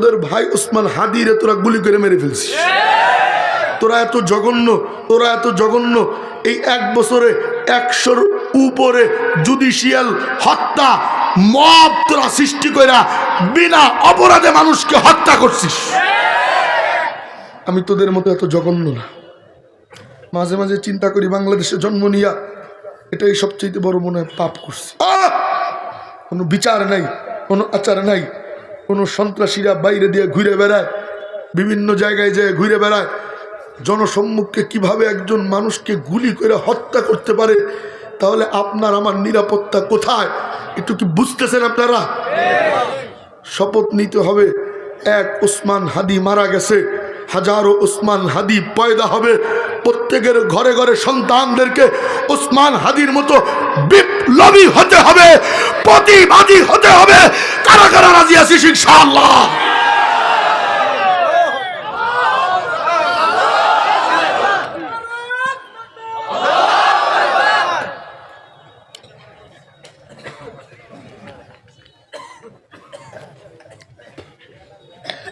তোদের ভাই ওসমান হাদিরে তোরা গুলি করে মেরে ফেলছিস। তোরা এত জঘন্য, তোরা এত জঘন্য। এই 1 বছরে 100-র উপরে জুডিশিয়াল হত্যা মব তোরা সৃষ্টি কইরা বিনা অপরাধে মানুষকে হত্যা করছিস। আমি তোদের মতো এত জঘন্য না। মাঝে মাঝে চিন্তা করি বাংলাদেশে জন্ম নিয়া এটাই সবচেয়ে বড় মনে হয় পাপ করছি। কোনো বিচার নাই, কোনো আচার নাই। কোনো সন্ত্রাসীরা বাইরে দিয়ে ঘুরে বেড়ায়, বিভিন্ন জায়গায় যেয়ে ঘুরে বেড়ায়। জনসম্মুখে কিভাবে একজন মানুষকে গুলি করে হত্যা করতে পারে, তাহলে আপনার আমার নিরাপত্তা কোথায়? একটু কি বুঝতেছেন আপনারা? শপথ নিতে হবে, এক ওসমান হাদি মারা গেছে, হাজারো ওসমান হাদি পয়দা হবে। প্রত্যেকের ঘরে ঘরে সন্তানদেরকে ওসমান হাদির মতো বিপ্লবী হতে হবে, প্রতিবাদী হতে হবে। কারা কারা রাজি আছিস ইনশাআল্লাহ?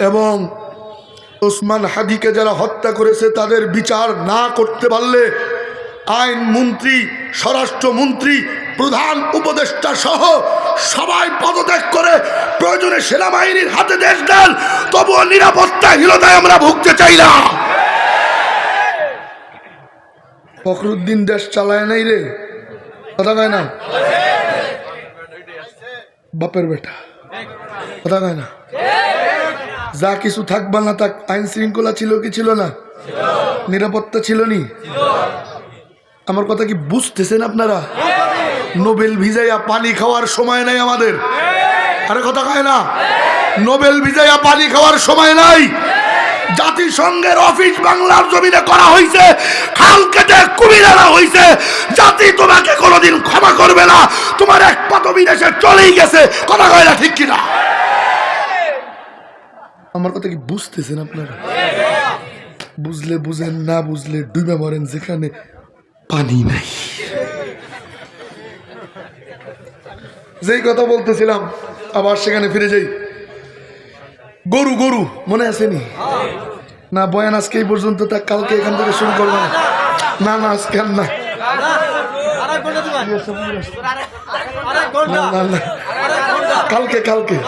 এবং ওসমান হাদিকে যারা হত্যা করেছে তাদের বিচার না করতে পারলে আইনমন্ত্রী, স্বরাষ্ট্রমন্ত্রী, প্রধান উপদেষ্টা সহ সবাই পদত্যাগ করে প্রয়োজনে সেনাবাহিনীর হাতে দেশ দেন, তবুও নিরাপত্তাহীনতায় আমরা ভুগতে চাই না। ফখরুদ্দিন দেশ চালায় নাই রে, কথা কয় না? বাপের বেটা, কথা কয় না? যা কিছু থাকবা না থাক, আইন শৃঙ্খলা ছিল কি ছিল না? নিরাপত্তা ছিল নি? আমার কথা কি বুঝতেছেন আপনারা? নোবেল ভিজাইয়া পানি খাওয়ার সময় নাই আমাদের। আরে কথা কয় না? নোবেল ভিজাইয়া পানি খাওয়ার সময় নাই। জাতিসংঘের অফিস বাংলার জমিনে করা হয়েছে, খাল কেটে কুমির আনা হয়েছে। জাতি তোমাকে কোনোদিন ক্ষমা করবে না। তোমার এক পা তো বিদেশে চলেই গেছে, কথা কয় না? ঠিক কিনা? আমার কথা কি বুঝতেছেন আপনারা? বুঝলে বুঝেন, না বুঝলে ডুবে মরেন যেখানে পানি নাই। যেই কথা বলতেছিলাম আবার সেখানে ফিরে যাই। গরু গরু মনে আসেনি না? বয়ান আজকে এই পর্যন্ত, তা কালকে এখান থেকে শুরু করবো না। না না আজকে আর না, কালকে কালকে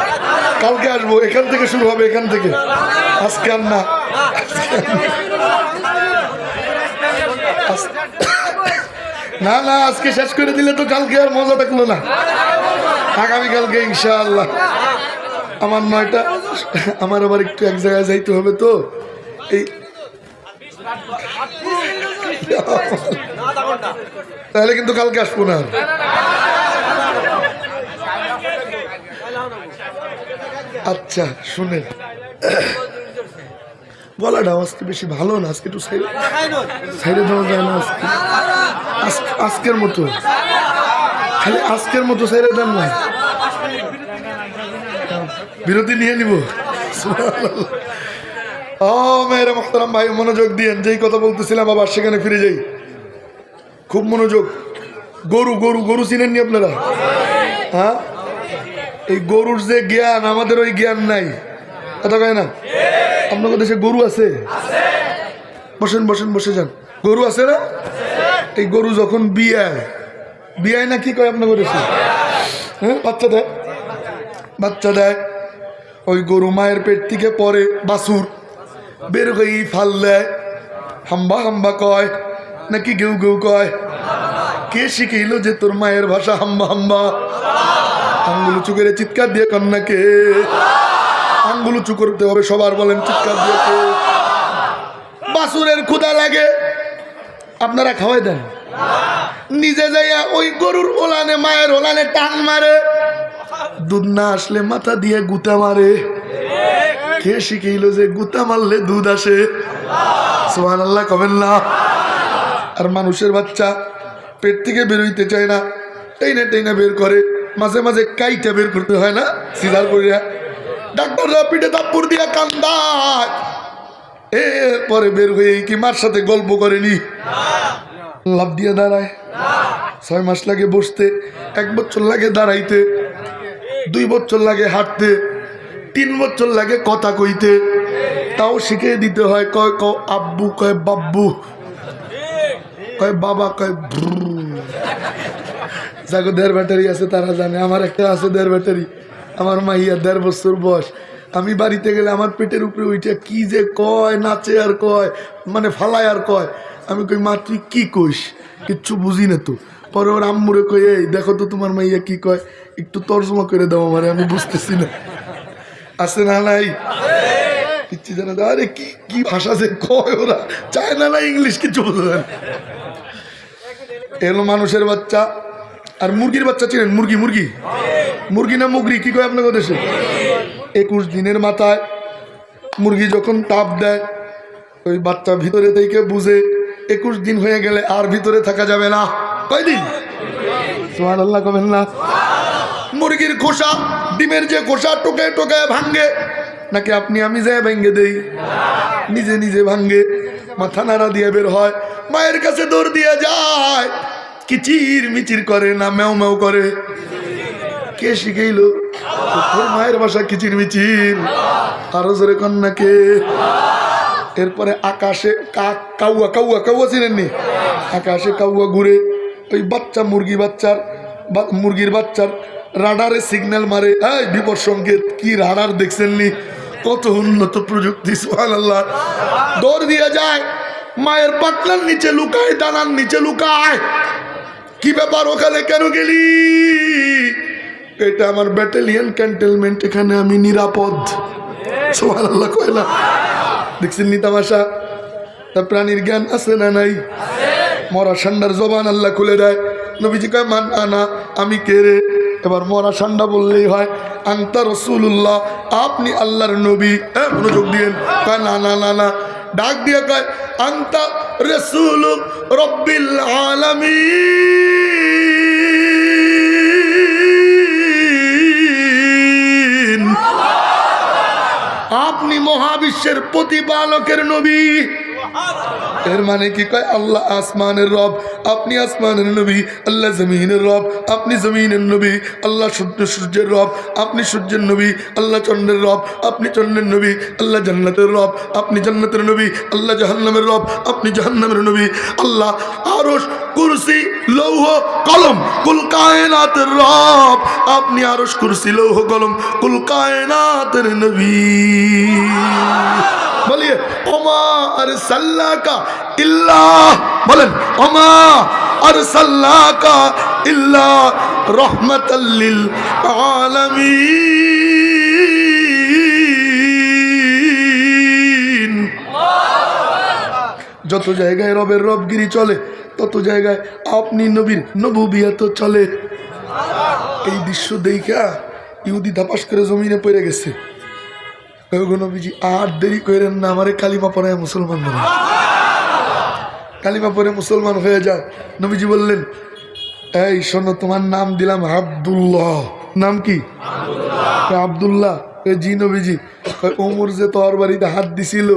কালকে আসবো, এখান থেকে শুরু হবে, এখান থেকে। আজকে আর না, না না আজকে শেষ করে দিলে তো কালকে আর মজা থাকলো না। আগামীকালকে ইনশাআল্লাহ। আমার 9টা, আমার আবার একটু এক জায়গায় যাইতে হবে, তো এই তাহলে কিন্তু কালকে আসবো না। আচ্ছা শুনেন, গলাটা আজকে বেশি ভালো না, আজকে একটু সাইডে দেওয়া যায় না আজকে, আজকের মতো খালি আজকের মতো সাইডে দেন না, বিরতি নিয়ে নিব। ও মেয়েরা মোহতারাম ভাই, মনোযোগ দিয়েন। যেই কথা বলতেছিলাম আবার সেখানে ফিরে যাই, খুব মনোযোগ। গরু গরু গরু চিনেননি আপনারা? হ্যাঁ, এই গরুর যে জ্ঞান, আমাদের ওই জ্ঞান নাই, কথা কয় না? আপনাদের দেশে গরু আছে? বসেন বসেন, বসে যান। গরু আছে না? এই গরু যখন বিয়ায় না কি কয় আপনাদের দেশে? হ্যাঁ, বাচ্চা দেয়, বাচ্চা দেয়। ওই গরু মায়ের পেট থেকে পরে বাছুর বের হয়ে ফাল দেয়, হাম্বা হাম্বা কয় নাকি গেউ গেউ কয়? কে শিখাইল যে তোর মায়ের ভাষা হাম্বা হাম্বা? আঙ্গুল উঁচু করে চিৎকার দিয়ে কন্যাকে, আঙ্গুল উঁচু করতে হবে সবার, বলেন চিৎকার দিয়ে। বাছুরের ক্ষুধা লাগে, আপনারা খাওয়াই দেন? নিজে যাইয়া ওই গরুর ওলানে, মায়ের ওলানে টান মারে, দুধ না আসলে মাথা দিয়ে গুতা মারে। কে শিখাইল যে গুতা মারলে দুধ আসে? সুবহানাল্লাহ কবেন না? আর মানুষের বাচ্চা পেট থেকে বেরোইতে চায় না, টেইনা টেইনা বের করে, মাঝে মাঝে কাইটা বের করতে হয় না, সিজার করিয়া। ডাক্তাররা পিঠে থাপ্পড় দিয়া কান্দায়, এরপরে বের হয়ে কি মার সাথে গল্প করেনি? লাভ দিয়ে দাঁড়ায়। 6 মাস লাগে বসতে, 1 বছর লাগে দাঁড়াইতে, 2 বছর লাগে হাঁটতে, 3 বছর লাগে কথা কইতে, তাও শিখিয়ে দিতে হয়। কয় ক আব্বু, কয় বাব্বু, কয় বাবা, কয় যাগো 1.5 ব্যাটারি আছে তারা জানে। আমার একটা আছে 1.5 ব্যাটারি। আমার মাইয়া 1.5 বছর বয়স। আমি বাড়িতে গেলে আমার পেটের উপরে উঠে কি যে কয়, নাচে আর কয়, মানে ফালায় আর কয়। আমি কই মা তুই কি কইস, কিচ্ছু বুঝি না তো। পরে ওর আম্মুরে কই এই দেখো তো তোমার মাইয়া কি কয়, একটু তর্জমা করে দাও আমারে, আমি বুঝতেছি না। আছে না নাই? কিচ্ছু জানা দাও। আরে কি কি ভাষা যে কয় ওরা, চায় না ইংলিশ, কিছু বুঝে না। এলো মানুষের বাচ্চা আর মুরগির বাচ্চা চিনেন? মুরগি মুরগি মুরগি না মুগরি কি কয় আপনাদের দেশে? 21 দিনের মাথায় মুরগি যখন তাপ দেয়, ওই বাচ্চা ভিতরে থেকে বুঝে 21 দিন হয়ে গেলে আর ভিতরে থাকা যাবে না। কয়দিন? সুবহানাল্লাহ কবেন না? মুরগির খোসা, ডিমের যে খোসা টোকে টোকে ভাঙ্গে নাকি আপনি আমি যাই ভাঙ্গে দেই? নিজে নিজে ভাঙ্গে, মাথা নাড়া দিয়ে বের হয়, মায়ের কাছে দৌড় দিয়ে যায়, কিচির মিচির করে না ম্যাও ম্যাও করে? কে শিখাইলো? তোর মায়ের বাসা কিচির মিচির, আরো জোরে কন্যাকে। এরপরে আকাশে কাউয়া কাউয়া কাউয়া চিনেননি? আকাশে কাউয়া ঘুরে, ওই বাচ্চা মুরগির বাচ্চার রাডারে সিগন্যাল মারে, এই বিপদ সংকেত। কি রাডার দেখছেননি? কত উন্নত প্রযুক্তি, সুবহানাল্লাহ। দৌড় দিয়ে যায়, মায়ের পাতলার নিচে লুকায়, ডানার নিচে লুকায়। কি ব্যাপার, ওখানে কেন গেলি? এটা আমার ব্যাটালিয়ন ক্যান্টনমেন্ট, এখানে আমি নিরাপদ। সুবহানাল্লাহ কয় না? দেখছেন নি তামাশা? তা প্রাণীর জ্ঞান আছে না নাই? মরা ষান্ডার জবান আল্লাহ খুলে দেয়। নবীজি কয় মান আনা, আমি কে রে? এবার মরা ষান্ডা বললেই হয় আনতা রাসূলুল্লাহ, আপনি আল্লাহর নবী। মনোযোগ দিয়েন। কয় না না না না, ডাক দিয়ে কয় আনতা রাসূলু রাব্বিল আলামিন, আপনি মহাবিশ্বের প্রতিপালকের নবী। এর মানে কি? কয় আল্লাহ আসমানের রব, আপনি আসমানের নবী। আল্লাহ জমিনের রব, আপনি জমিনের নবী। আল্লাহ সূর্যের রব, আপনি সূর্যের নবী। আল্লাহ চন্দ্রের রব, আপনি চন্দ্রের নবী। আল্লাহ জান্নাতের রব, আপনি জান্নাতের নবী। আল্লাহ জাহান্নামের রব, আপনি জাহান্নামের নবী। আল্লাহ আরশ, কুরসি, লৌহ, কলম, কুল কায়নাতের রব, আপনি আরশ, কুরসি, লৌহ, কলম, কুল কায়নাতের নবী। বলিয়ে ওমা আরসালনাকা ইল্লা, বলেন ওমা আরসালনাকা ইল্লা রাহমাতাল লিল আলামিন। যত জায়গায় রবের রবগিরি চলে, তত জায়গায় আপনি নবীর নবুবিয়ত চলে। এই দৃশ্য দেখা ইহুদি ধাপাস করে জমিনে পড়ে গেছে। নবীজি আর দেরি করেন না, আমারে কালিমা পড়ায় মুসলমান বানান। কালিমা পড়ে মুসলমান হয়ে যায়। নবীজি বললেন এই শোনো, তোমার নাম দিলাম আব্দুল্লাহ। নাম কি? আব্দুল্লাহ। জি নবীজি। ওমর যে তোর বাড়িতে হাত দিছিল,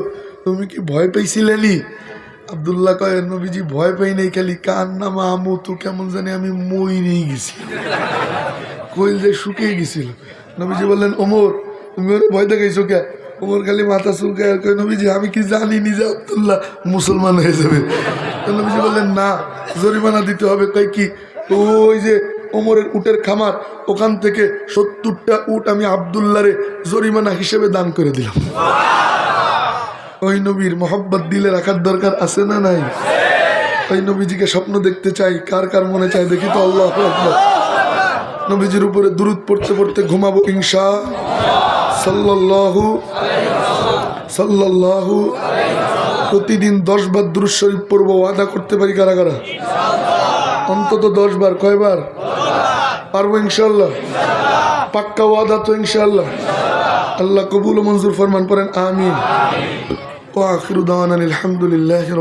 তুমি কি ভয় পাইছিলেনি? আব্দুল্লাহ কয় নবীজি ভয় পাই নাই, খালি কার নাম আমু তো কেমন জানি আমি মই নিয়ে গেছি, কইল যে শুকিয়ে গেছিল। নবীজি বললেন ওমর তুমি ওরে ভয় দেখাইছো কে? ওমর খালি মাথা চুলকায় আর কয় নবীজি আমি কি জানি নি যে আব্দুল্লাহ মুসলমান হয়ে যাবে? নবীজি বললেন না, জরিমানা দিতে হবে। কয় কি? ওই যে ওমরের উটের খামার, ওখান থেকে 70টা উট আমি আব্দুল্লাহরে জরিমানা হিসেবে দান করে দিলাম। ওই নবীর মোহাব্বত দিলে রাখার দরকার আছে না নাই? ওই নবীজিকে স্বপ্ন দেখতে চাই, কার কার মনে চায় দেখি তো? আল্লাহু আকবার। নবীজির উপরে দুরূদ পড়তে পড়তে ঘুমাবো ইনশা সাল্লাল্লাহু। প্রতিদিন 10 বার দুরূদ শরীফ পড়বো, ওয়াদা করতে পারি কারা কারা? অন্তত 10 বার। কয়বার পারবো? ইনশাআল্লাহ। পাক্কা ওয়াদা তো ইনশাআল্লাহ। আল্লাহ কবুল ও মঞ্জুর ফরমান, পড়েন আমিন। ওয়া আখিরু দাওয়ানা আলহামদুলিল্লাহি।